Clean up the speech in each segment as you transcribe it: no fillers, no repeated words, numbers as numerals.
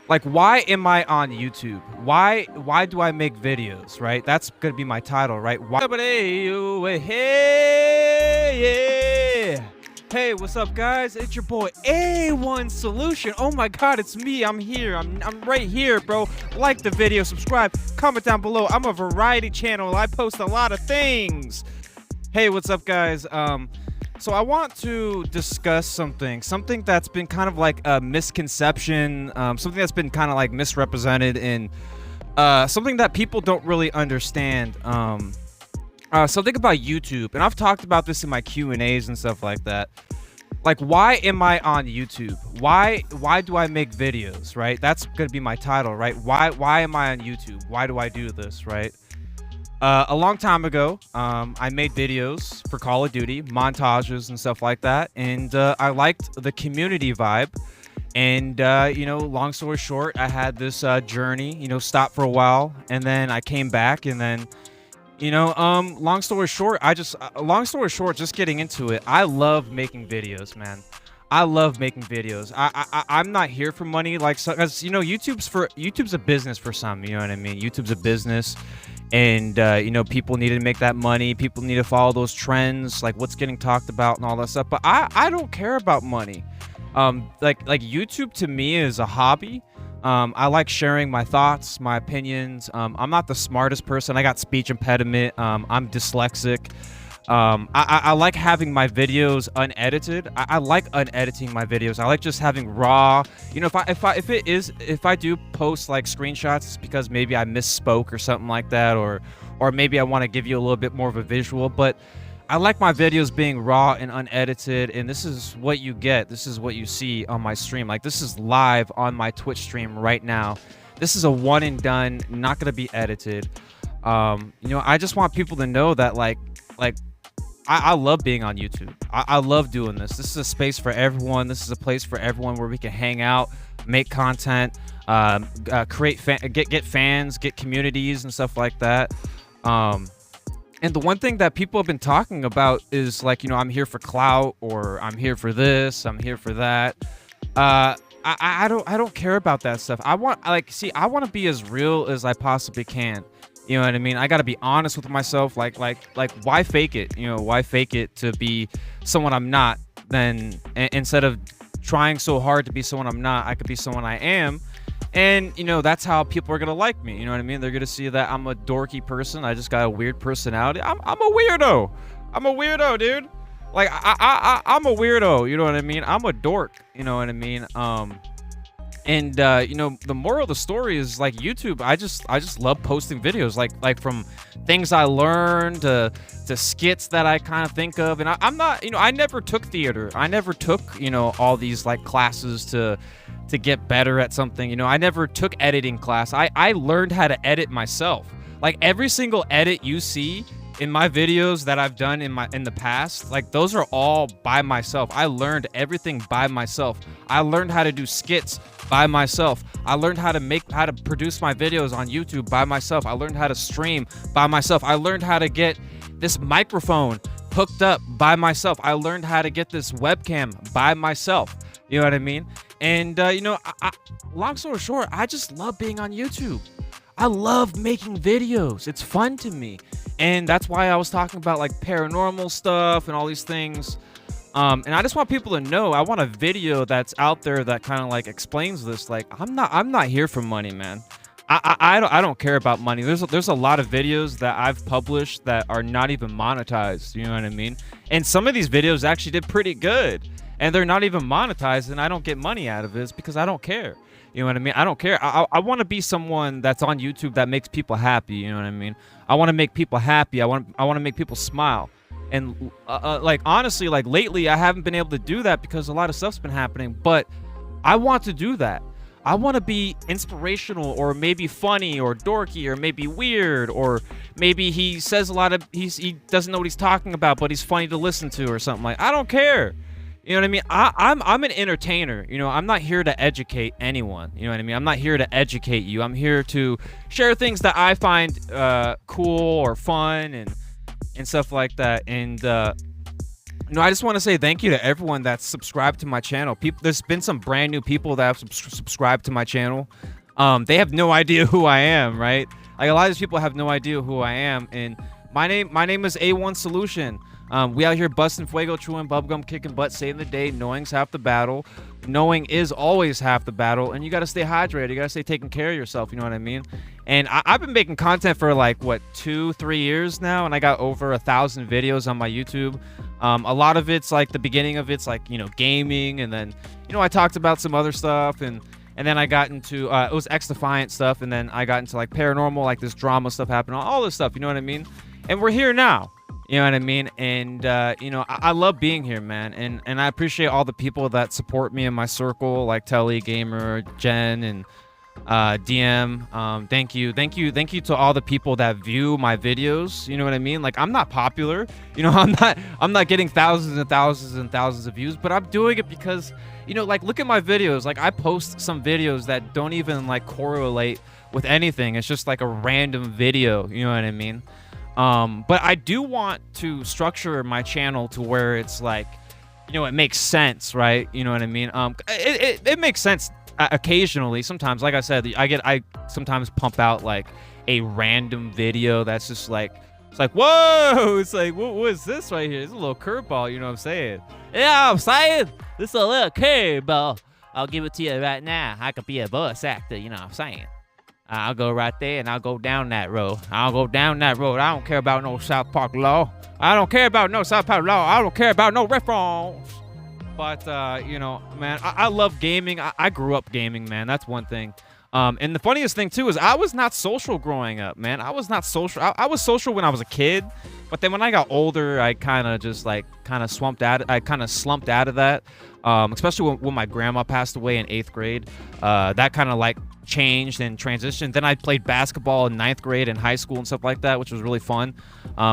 Like, why am I on YouTube? Why do I make videos, right? That's gonna be my title, right? Why? But hey, yeah. Hey, what's up, guys? It's your boy A1 Solution. Oh my God, it's me. I'm here. I'm right here, bro. Like the video, subscribe, comment down below. I'm a variety channel. I post a lot of things. Hey, what's up, guys? So I want to discuss something that's been kind of like a misconception, something that's been kind of like misrepresented in something that people don't really understand. So think about YouTube, and I've talked about this in my Q&As and stuff like that. Like, why am I on YouTube? Why do I make videos, right? That's gonna be my title, right? Why am I on YouTube? Why do I do this, right? A long time ago, I made videos for Call of Duty, montages and stuff like that, and I liked the community vibe. And long story short, I had this journey, stop for a while, and then I came back, and then, long story short, just getting into it, I love making videos, man. I love making videos. I'm not here for money, like, so, cause YouTube's a business for some. You know what I mean? YouTube's a business, and people need to make that money. People need to follow those trends, like what's getting talked about and all that stuff. But I don't care about money. Like YouTube to me is a hobby. I like sharing my thoughts, my opinions. I'm not the smartest person. I got speech impediment. I'm dyslexic. I like having my videos unedited. I like unediting my videos. I like just having raw. If I do post like screenshots, it's because maybe I misspoke or something like that, or maybe I want to give you a little bit more of a visual. But I like my videos being raw and unedited, and this is what you get. This is what you see on my stream. Like, this is live on my Twitch stream right now. This is a one and done, not gonna be edited. I just want people to know that like I love being on YouTube. I love doing this. This is a space for everyone. This is a place for everyone where we can hang out, make content, get fans, get communities and stuff like that. And the one thing that people have been talking about is like, I'm here for clout, or I'm here for this, I'm here for that. I don't care about that stuff. I want to be as real as I possibly can. You know what I mean? I got to be honest with myself. Like, why fake it? Why fake it to be someone I'm not? Then instead of trying so hard to be someone I'm not, I could be someone I am. And, that's how people are going to like me. You know what I mean? They're going to see that I'm a dorky person. I just got a weird personality. I'm a weirdo. I'm a weirdo, dude. Like, I'm a weirdo. You know what I mean? I'm a dork. You know what I mean? The moral of the story is, like, YouTube, I just love posting videos, like from things I learned to skits that I kind of think of. And I'm not, I never took theater. I never took, all these like classes to get better at something. I never took editing class. I learned how to edit myself. Like, every single edit you see in my videos that I've done in the past, like, those are all by myself. I learned everything by myself. I learned how to do skits by myself. I learned how to produce my videos on YouTube by myself. I learned how to stream by myself. I learned how to get this microphone hooked up by myself. I learned how to get this webcam by myself. You know what I mean? And long story short, I just love being on YouTube. I love making videos. It's fun to me. And that's why I was talking about like paranormal stuff and all these things. And I just want people to know, I want a video that's out there that kind of like explains this. Like, I'm not here for money, man. I don't care about money. There's a lot of videos that I've published that are not even monetized. You know what I mean? And some of these videos actually did pretty good, and they're not even monetized, and I don't get money out of it. It's because I don't care. You know what I mean? I don't care. I want to be someone that's on YouTube that makes people happy. You know what I mean? I want to make people happy. I want to make people smile. And like, honestly, like, lately I haven't been able to do that because a lot of stuff's been happening. But I want to do that. I want to be inspirational, or maybe funny, or dorky, or maybe weird, or maybe he says a lot of he doesn't know what he's talking about, but he's funny to listen to, or something. Like, I don't care. You know what I mean? I'm an entertainer. I'm not here to educate anyone. You know what I mean? I'm not here to educate you. I'm here to share things that I find cool or fun and stuff like that. And No, I just want to say thank you to everyone that's subscribed to my channel. There's been some brand new people that have subscribed to my channel. They have no idea who I am, right? Like, a lot of these people have no idea who I am, and my name is A1 Solution. We out here busting fuego, chewing bubblegum, kicking butt, saving the day. Knowing's half the battle. Knowing is always half the battle, and you gotta stay hydrated. You gotta stay taking care of yourself. You know what I mean? And I've been making content for like what 2-3 years now, and I got over 1,000 videos on my YouTube. A lot of it's like the beginning of it's like, you know, gaming, and then, you know, I talked about some other stuff, and then I got into it was X-Defiant stuff, and then I got into like paranormal, like this drama stuff happening, all this stuff. You know what I mean? And we're here now. You know what I mean? And, you know, I love being here, man. And I appreciate all the people that support me in my circle, like Telly, Gamer, Jen, and DM. Thank you to all the people that view my videos. You know what I mean? Like, I'm not popular. You know, I'm not getting thousands and thousands and thousands of views, but I'm doing it because, you know, like, look at my videos. Like, I post some videos that don't even, like, correlate with anything. It's just like a random video. You know what I mean? But I do want to structure my channel to where it's like, you know, it makes sense, right? You know what I mean? It makes sense occasionally. Sometimes, like I said, I sometimes pump out like a random video that's just like, it's like, whoa, it's like, what is this right here? It's a little curveball, you know what I'm saying? Yeah, I'm saying, this is a little curveball. I'll give it to you right now. I could be a voice actor, you know what I'm saying? I'll go right there and I'll go down that road. I'll go down that road. I don't care about no South Park law. I don't care about no South Park law. I don't care about no reforms. But, you know, man, I love gaming. I grew up gaming, man. That's one thing. And the funniest thing, too, is I was not social growing up, man. I was not social. I was social when I was a kid. But then when I got older, I kind of just, like, slumped out of that. Especially when my grandma passed away in 8th grade. That kind of, like, changed and transitioned. Then I played basketball in 9th grade and high school and stuff like that, which was really fun.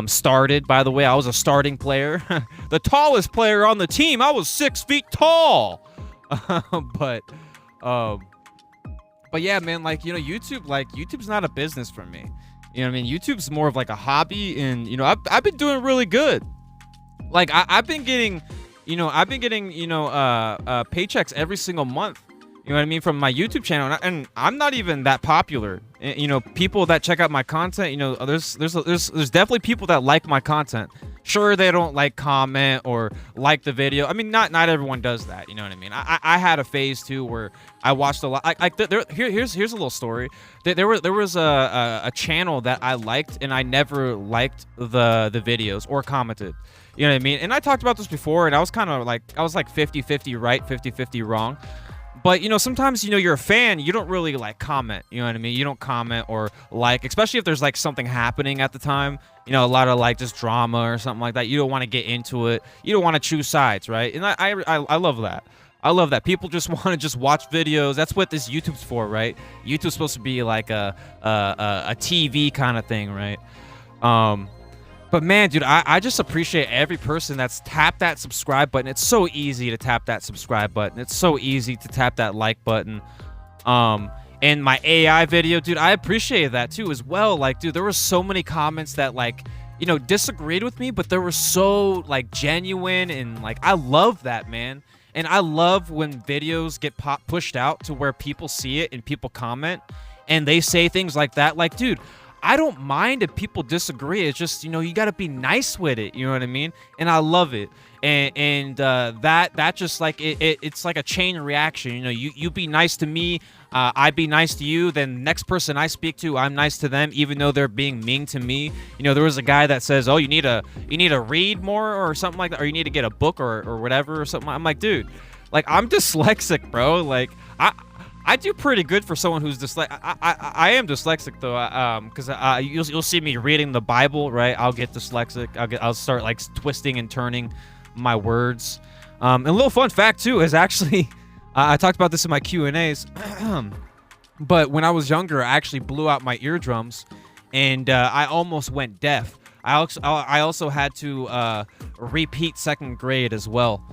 Started, by the way, I was a starting player. The tallest player on the team. I was 6 feet tall. But yeah, man, like, you know, YouTube's not a business for me. You know what I mean? YouTube's more of like a hobby, and, you know, I've been doing really good. Like, I've been getting paychecks every single month. You know what I mean? From my YouTube channel, and I'm not even that popular. You know, people that check out my content, you know, there's definitely people that like my content. Sure, they don't like, comment or like the video. I mean, not everyone does that. You know what I mean? I had a phase too where I watched a lot. Here's a little story. There was a channel that I liked, and I never liked the videos or commented. You know what I mean? And I talked about this before, and I was kind of like, 50-50 right, 50-50 wrong. But, you know, sometimes, you know, you're a fan, you don't really, like, comment, you know what I mean? You don't comment or like, especially if there's, like, something happening at the time, you know, a lot of, like, just drama or something like that. You don't want to get into it. You don't want to choose sides, right? And I love that. I love that. People just want to just watch videos. That's what this YouTube's for, right? YouTube's supposed to be, like, a TV kind of thing, right? But man, dude, I just appreciate every person that's tapped that subscribe button. It's so easy to tap that subscribe button. It's so easy to tap that like button. And my AI video, dude, I appreciate that too as well. Like, dude, there were so many comments that, like, you know, disagreed with me, but they were so, like, genuine, and, like, I love that, man. And I love when videos get pushed out to where people see it and people comment and they say things like that. Like, dude, I don't mind if people disagree. It's just, you know, you got to be nice with it. You know what I mean? And I love it. And that just, like, it's like a chain reaction. You know, you be nice to me, I be nice to you, then next person I speak to, I'm nice to them, even though they're being mean to me. You know, there was a guy that says, oh, you need to read more or something like that, or you need to get a book or whatever or something. I'm like, dude, like, I'm dyslexic, bro. Like, I do pretty good for someone who's dyslexic. I am dyslexic though, because you'll see me reading the Bible, right? I'll get dyslexic. I'll start, like, twisting and turning my words. And a little fun fact too is actually, I talked about this in my Q&As, but when I was younger, I actually blew out my eardrums, and I almost went deaf. I also had to repeat 2nd grade as well.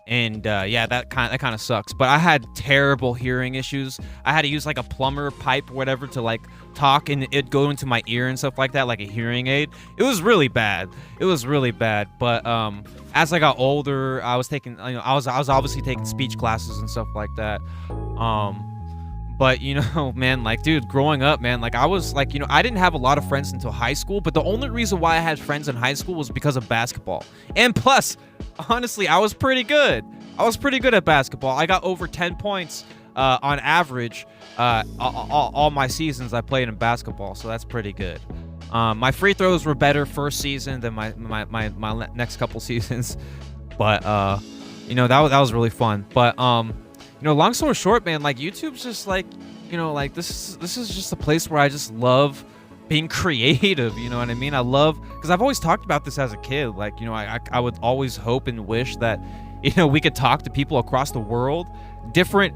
And yeah, that kind of sucks. But I had terrible hearing issues. I had to use like a plumber pipe or whatever to like talk, and it'd go into my ear and stuff like that, like a hearing aid. It was really bad. It was really bad. But as I got older, I was taking, I was obviously taking speech classes and stuff like that. But, man, like, dude, growing up, man, like, I was, like, I didn't have a lot of friends until high school, but the only reason why I had friends in high school was because of basketball. And plus, honestly, I was pretty good. I was pretty good at basketball. I got over 10 points on average all my seasons I played in basketball, so that's pretty good. My free throws were better first season than my next couple seasons, but, that was really fun. But, long story short, man, like YouTube's just like, like this is just a place where I just love being creative. You know what I mean? I love, because I've always talked about this as a kid. Like, I would always hope and wish that, we could talk to people across the world, different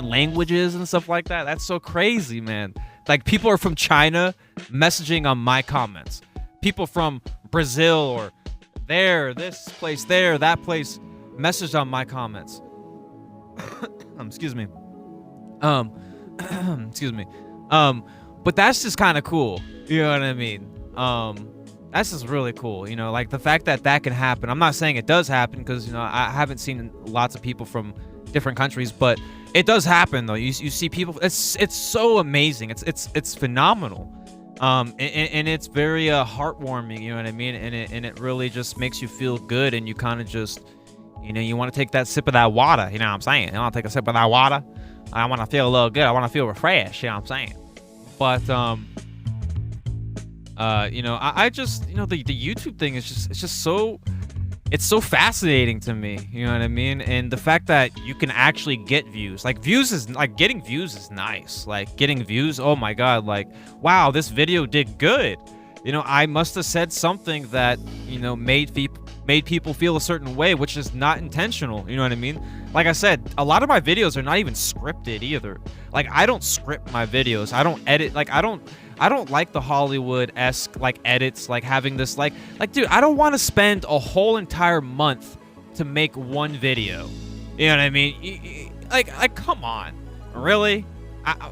languages and stuff like that. That's so crazy, man. Like people are from China messaging on my comments. People from Brazil or this place, that place messaged on my comments. Excuse me. Excuse me. But that's just kind of cool. You know what I mean? That's just really cool. Like the fact that can happen. I'm not saying it does happen because, I haven't seen lots of people from different countries, but it does happen though. You see people. It's so amazing. It's phenomenal. And it's very heartwarming. You know what I mean? And it really just makes you feel good, and you kind of just. You want to take that sip of that water. You know what I'm saying? I want to take a sip of that water. I want to feel a little good. I want to feel refreshed. You know what I'm saying? But, I just, the YouTube thing is just so, it's so fascinating to me. You know what I mean? And the fact that you can actually get views. Like, getting views is nice. Like, getting views, oh my God. Like, wow, this video did good. I must have said something that, made people feel a certain way, which is not intentional. You know what I mean? Like I said, a lot of my videos are not even scripted either. Like, I don't script my videos. I don't edit. Like, I don't like the Hollywood-esque, like, edits, like, having this, like, dude, I don't want to spend a whole entire month to make one video. You know what I mean? Like, come on. Really?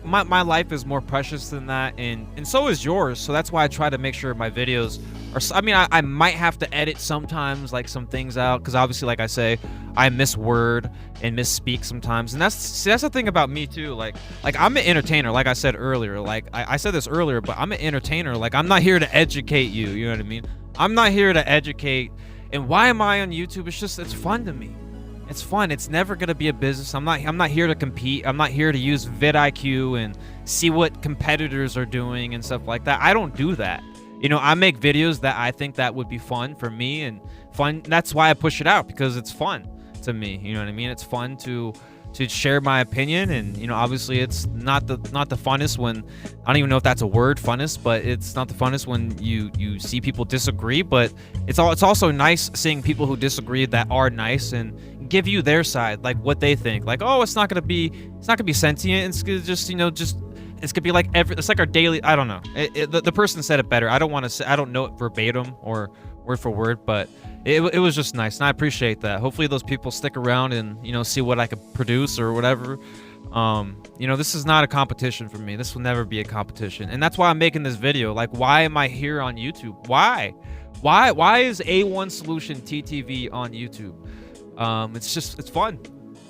My life is more precious than that, and so is yours. So that's why I try to make sure my videos are. I mean, I might have to edit sometimes, like some things out, because obviously, like I say, I miss word and misspeak sometimes, and that's the thing about me too. Like I'm an entertainer, like I said earlier. Like I said this earlier, but I'm an entertainer. Like I'm not here to educate you. You know what I mean? I'm not here to educate. And why am I on YouTube? It's fun to me. It's fun. It's never gonna be a business. I'm not here to compete. I'm not here to use vidIQ and see what competitors are doing and stuff like that. I don't do that. I make videos that I think that would be fun for me and fun. That's why I push it out, because it's fun to me. You know what I mean? It's fun to share my opinion, and obviously it's not the funnest when, I don't even know if that's a word, funnest, but it's not the funnest when you see people disagree. But it's also nice seeing people who disagree that are nice and give you their side, like what they think. Like, oh, it's not gonna be sentient. It's gonna just it's gonna be like it's like our daily. I don't know. The person said it better. I don't know it verbatim or word for word, but it was just nice, and I appreciate that. Hopefully those people stick around and see what I could produce or whatever. This is not a competition for me. This will never be a competition, and that's why I'm making this video. Like, why am I here on YouTube? Why is A1 Solution TTV on YouTube? It's fun.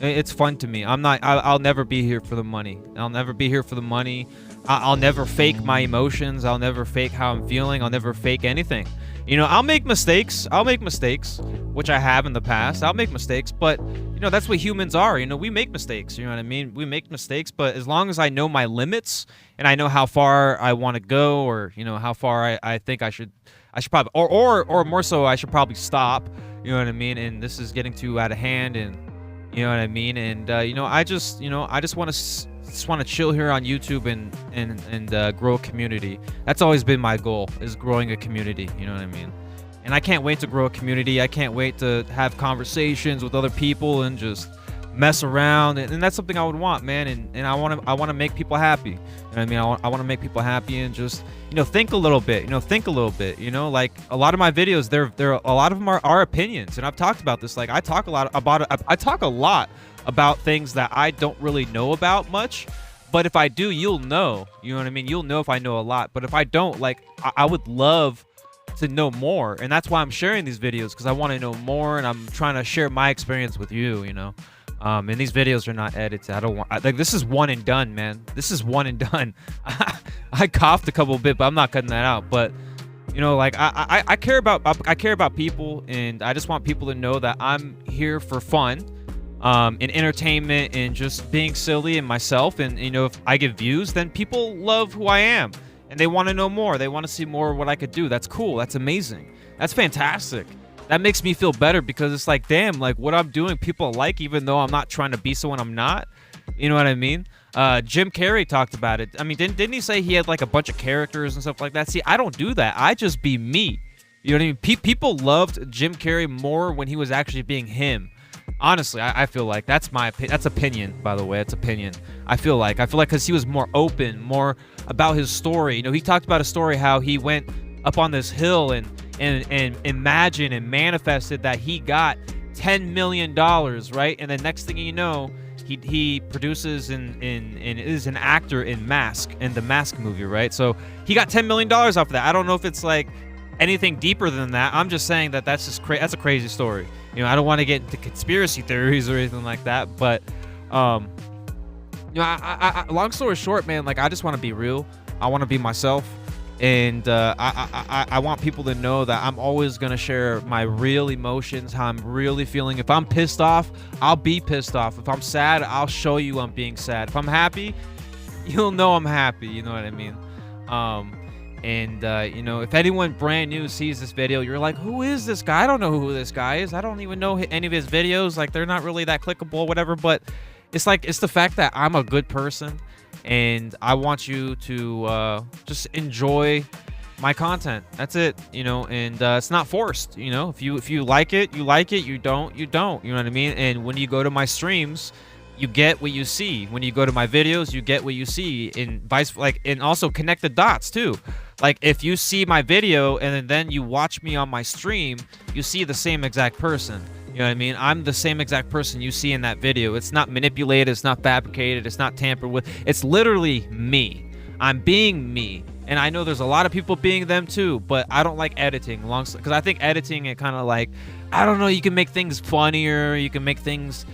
It's fun to me. I'll never be here for the money. I'll never be here for the money. I'll never fake my emotions. I'll never fake how I'm feeling. I'll never fake anything. I'll make mistakes. Which I have in the past. I'll make mistakes, but that's what humans are. We make mistakes. You know what I mean? We make mistakes, but as long as I know my limits and I know how far I want to go, or how far I think I should probably, or more so, I should probably stop. You know what I mean? And this is getting too out of hand, and you know what I mean? And I just want to chill here on YouTube and grow a community. That's always been my goal, is growing a community. You know what I mean? And I can't wait to grow a community. I can't wait to have conversations with other people and just mess around, and that's something I would want, man. And I want to make people happy. You know what I mean? I want to make people happy and just, you know, think a little bit. You know, think a little bit. You know, like a lot of my videos, they're a lot of them are opinions, and I've talked about this. Like I talk a lot about things that I don't really know about much. But if I do, you'll know. You know what I mean? You'll know if I know a lot. But if I don't, like, I would love to know more. And that's why I'm sharing these videos, because I want to know more, and I'm trying to share my experience with you, you know? And these videos are not edited. I don't want, like, this is one and done, man. This is one and done. I coughed a couple bit, but I'm not cutting that out. But, you know, like, I care about people, and I just want people to know that I'm here for fun. In entertainment and just being silly and myself, and you know, if I get views, then people love who I am and they want to know more. They want to see more of what I could do. That's cool. That's amazing. That's fantastic. That makes me feel better, because it's like, damn, like what I'm doing people like, even though I'm not trying to be someone I'm not. You know what I mean? Jim Carrey talked about it. I mean, didn't he say he had like a bunch of characters and stuff like that? See, I don't do that. I just be me. You know what I mean? People loved Jim Carrey more when he was actually being him. Honestly, I feel like that's opinion, by the way. It's opinion. I feel like because he was more open, more about his story. You know, he talked about a story how he went up on this hill and imagined and manifested that he got $10 million, right? And the next thing you know, he produces and is an actor in the Mask movie, right? So he got $10 million off of that. I don't know if it's like anything deeper than that. I'm just saying that that's just that's a crazy story. You know, I don't want to get into conspiracy theories or anything like that, but you know, I long story short, man, like I just want to be real. I want to be myself, and I want people to know that I'm always gonna share my real emotions, how I'm really feeling. If I'm pissed off, I'll be pissed off. If I'm sad, I'll show you I'm being sad. If I'm happy, you'll know I'm happy. You know what I mean? And, you know, if anyone brand new sees this video, you're like, who is this guy? I don't know who this guy is. I don't even know any of his videos. Like, they're not really that clickable, whatever. But it's like, it's the fact that I'm a good person, and I want you to just enjoy my content. That's it, you know, and it's not forced, you know. If you like it, you like it. You don't, you don't. You know what I mean? And when you go to my streams, you get what you see. When you go to my videos, you get what you see, and and also connect the dots too. Like if you see my video and then you watch me on my stream, you see the same exact person. You know what I mean? I'm the same exact person you see in that video. It's not manipulated, it's not fabricated, it's not tampered with. It's literally me. I'm being me. And I know there's a lot of people being them too, but I don't like editing because I think editing, it kind of like, I don't know, you can make things funnier, you can make things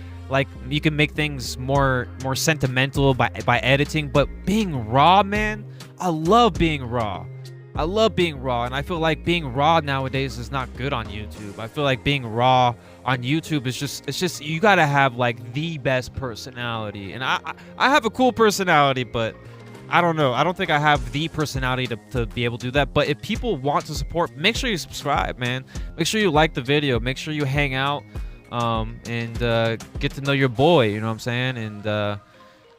more sentimental by editing, but being raw, man, I love being raw. I love being raw, and I feel like being raw nowadays is not good on YouTube. I feel like being raw on YouTube is just you gotta have like the best personality, and I have a cool personality, but I don't know. I don't think I have the personality to be able to do that. But if people want to support, make sure you subscribe, man. Make sure you like the video. Make sure you hang out. And get to know your boy, you know what I'm saying? And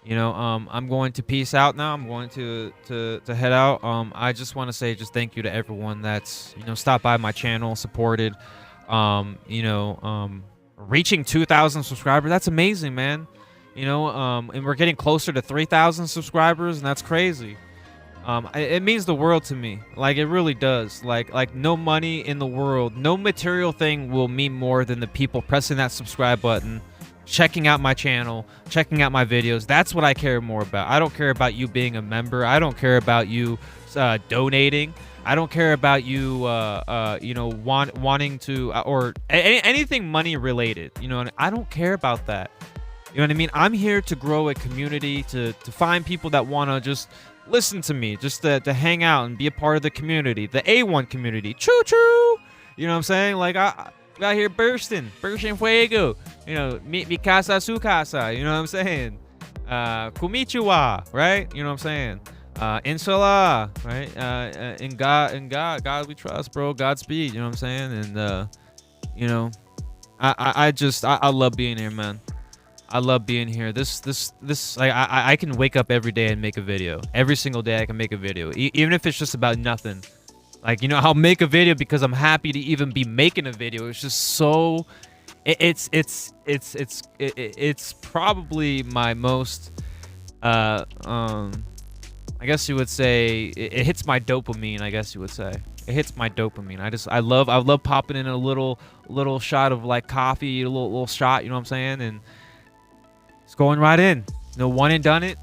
you know, I'm going to peace out now. I'm going to head out. I just want to say just thank you to everyone that's, you know, stopped by my channel, supported. You know, reaching 2,000 subscribers, that's amazing, man. You know, and we're getting closer to 3,000 subscribers, and that's crazy. It means the world to me. Like, it really does. Like no money in the world, no material thing will mean more than the people pressing that subscribe button, checking out my channel, checking out my videos. That's what I care more about. I don't care about you being a member. I don't care about you donating. I don't care about you, you know, wanting to, or anything money related. You know, I don't care about that. You know what I mean? I'm here to grow a community, to find people that want to just listen to me, just to hang out and be a part of the community, the A1 community. Choo-choo! You know what I'm saying? Like, I out here bursting fuego. You know, mi casa, su casa. You know what I'm saying? Konnichiwa, right? You know what I'm saying? Inshallah, right? In God we trust, bro. Godspeed, you know what I'm saying? And, you know, I love being here, man. I love being here. Like, I can wake up every day and make a video. Every single day I can make a video, even if it's just about nothing. Like, you know, I'll make a video because I'm happy to even be making a video. It's just so It's probably my most uh um I guess you would say it hits my dopamine. I guess you would say it hits my dopamine. I love popping in a little shot of like coffee, a little shot. You know what I'm saying? And it's going right in. No one and done it.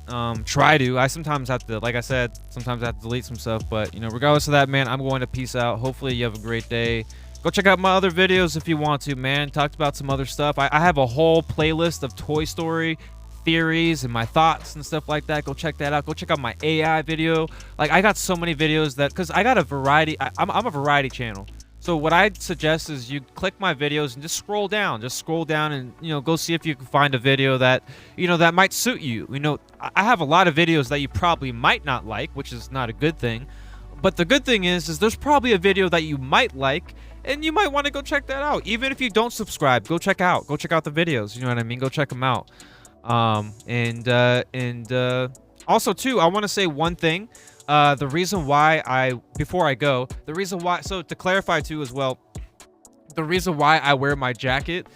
Try to. I sometimes have to, like I said, sometimes I have to delete some stuff. But you know, regardless of that, man, I'm going to peace out. Hopefully, you have a great day. Go check out my other videos if you want to, man. Talked about some other stuff. I have a whole playlist of Toy Story theories and my thoughts and stuff like that. Go check that out. Go check out my AI video. Like, I got so many videos that, because I got a variety. I'm a variety channel. So what I'd suggest is you click my videos and just scroll down. Just scroll down and, you know, go see if you can find a video that, you know, that might suit you. You know, I have a lot of videos that you probably might not like, which is not a good thing. But the good thing is there's probably a video that you might like, and you might want to go check that out. Even if you don't subscribe, go check out the videos. You know what I mean? Go check them out. Also too, I want to say one thing. The reason why before I go, so to clarify too as well, the reason why I wear my jacket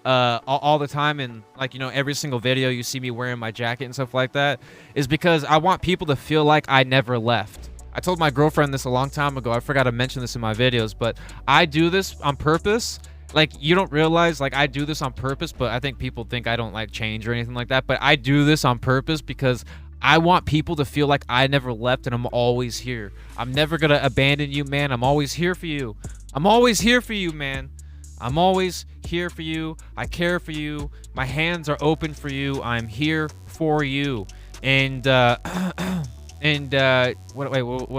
all the time, and like, you know, every single video you see me wearing my jacket and stuff like that, is because I want people to feel like I never left. I told my girlfriend this a long time ago. I forgot to mention this in my videos, but I do this on purpose. Like, you don't realize, like, I do this on purpose, but I think people think I don't like change or anything like that. But I do this on purpose because I want people to feel like I never left and I'm always here. I'm never gonna abandon you, man. I'm always here for you. I'm always here for you, man. I'm always here for you. I care for you. My hands are open for you. I'm here for you. And what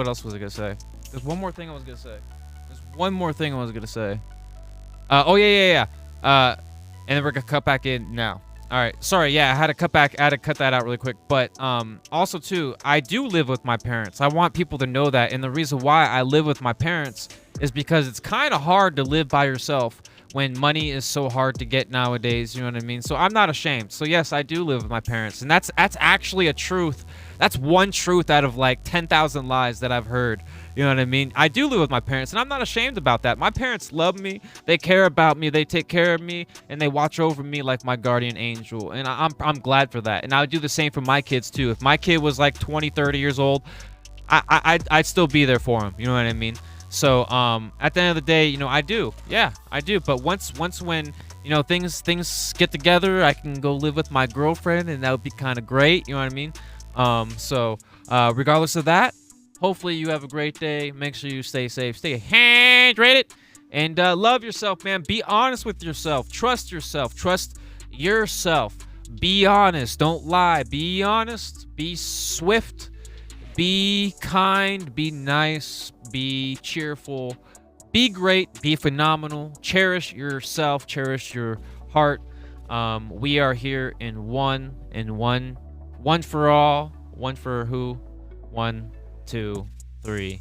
else was I gonna say? There's one more thing I was gonna say. Oh yeah. And then we're gonna cut back in now. All right, sorry, yeah, I had to cut that out really quick. But also too, I do live with my parents. I want people to know that, and the reason why I live with my parents is because it's kind of hard to live by yourself when money is so hard to get nowadays. You know what I mean? So I'm not ashamed. So yes, I do live with my parents, and that's actually a truth. That's one truth out of like 10,000 lies that I've heard. You know what I mean? I do live with my parents, and I'm not ashamed about that. My parents love me. They care about me. They take care of me, and they watch over me like my guardian angel. And I'm glad for that. And I would do the same for my kids too. If my kid was like 20, 30 years old, I'd still be there for him. You know what I mean? So at the end of the day, you know, I do. Yeah, I do. But once when, you know, things get together, I can go live with my girlfriend, and that would be kind of great. You know what I mean? Regardless of that, hopefully you have a great day. Make sure you stay safe, stay hydrated, and love yourself, man. Be honest with yourself. Trust yourself. Trust yourself. Be honest. Don't lie. Be honest. Be swift. Be kind. Be nice. Be cheerful. Be great. Be phenomenal. Cherish yourself. Cherish your heart. We are here in one for all, one for who, 1, 2, 3.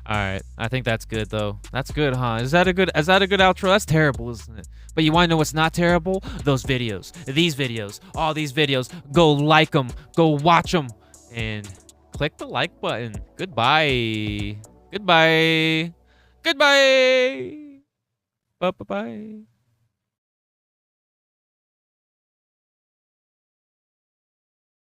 All right, I think that's good though. That's good, huh? Is that a good outro? That's terrible, isn't it? But you want to know what's not terrible? These videos, all these videos. Go like them, go watch them, and click the like button. Goodbye. Bye.